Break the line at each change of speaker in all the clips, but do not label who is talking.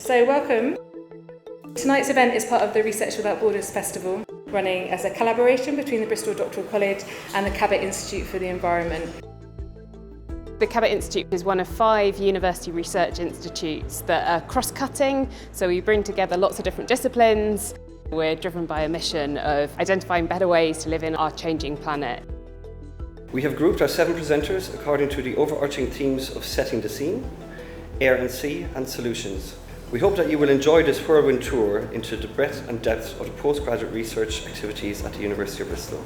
So welcome. Tonight's event is part of the Research Without Borders Festival, running as a collaboration between the Bristol Doctoral College and the Cabot Institute for the Environment. The Cabot Institute is one of 5 university research institutes that are cross-cutting, so we bring together lots of different disciplines. We're driven by a mission of identifying better ways to live in our changing planet.
We have grouped our 7 presenters according to the overarching themes of setting the scene, air and sea, and solutions. We hope that you will enjoy this whirlwind tour into the breadth and depth of the postgraduate research activities at the University of Bristol.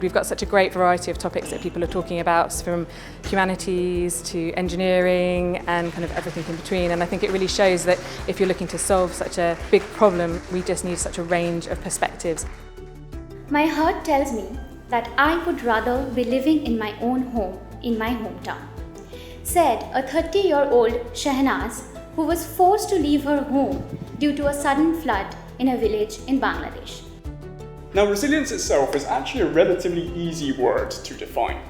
We've got such a great variety of topics that people are talking about, from humanities to engineering and kind of everything in between. And I think it really shows that if you're looking to solve such a big problem, we just need such a range of perspectives.
My heart tells me that I would rather be living in my own home, in my hometown, said a 30-year-old Shehnaz who was forced to leave her home due to a sudden flood in a village in Bangladesh.
Now, resilience itself is actually a relatively easy word to define.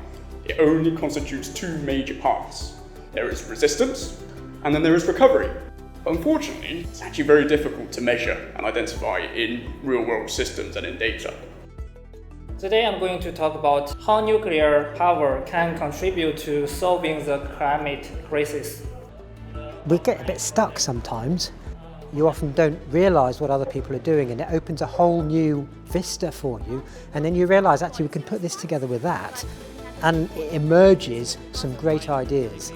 It only constitutes 2 major parts. There is resistance, and then there is recovery. But unfortunately, it's actually very difficult to measure and identify in real-world systems and in data.
Today I'm going to talk about how nuclear power can contribute to solving the climate crisis.
We get a bit stuck sometimes. You often don't realise what other people are doing, and it opens a whole new vista for you, and then you realise actually we can put this together with that, and it emerges some great ideas.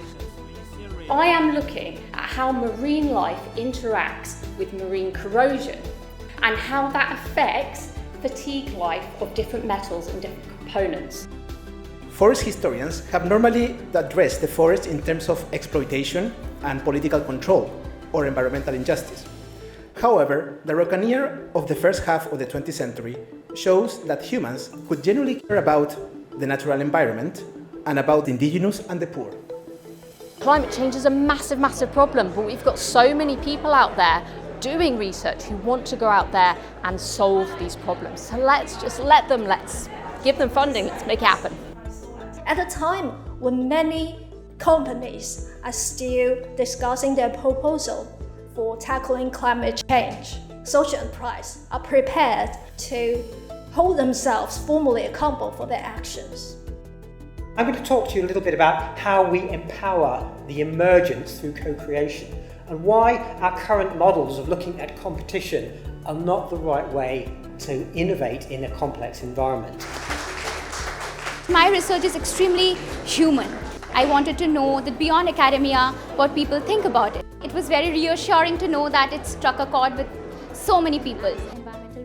I am looking at how marine life interacts with marine corrosion and how that affects fatigue life of different metals and different components.
Forest historians have normally addressed the forest in terms of exploitation and political control, or environmental injustice. However, the Rockaneer of the first half of the 20th century shows that humans could genuinely care about the natural environment and about the indigenous and the poor.
Climate change is a massive, massive problem, but we've got so many people out there doing research who want to go out there and solve these problems. So let's give them funding, let's make it happen.
At a time when many companies are still discussing their proposal for tackling climate change, social enterprises are prepared to hold themselves formally accountable for their actions.
I'm going to talk to you a little bit about how we empower the emergence through co-creation and why our current models of looking at competition are not the right way to innovate in a complex environment.
My research is extremely human. I wanted to know that beyond academia, what people think about it. It was very reassuring to know that it struck a chord with so many people.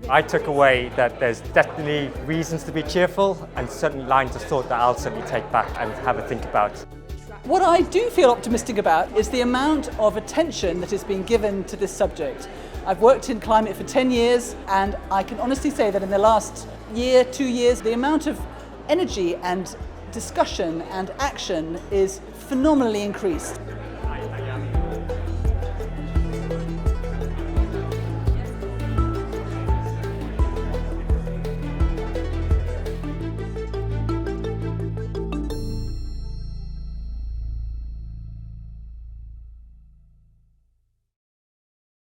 I took away that there's definitely reasons to be cheerful and certain lines of thought that I'll certainly take back and have a think about.
What I do feel optimistic about is the amount of attention that is being given to this subject. I've worked in climate for 10 years, and I can honestly say that in the last year, 2 years, the amount of energy and discussion and action is phenomenally increased.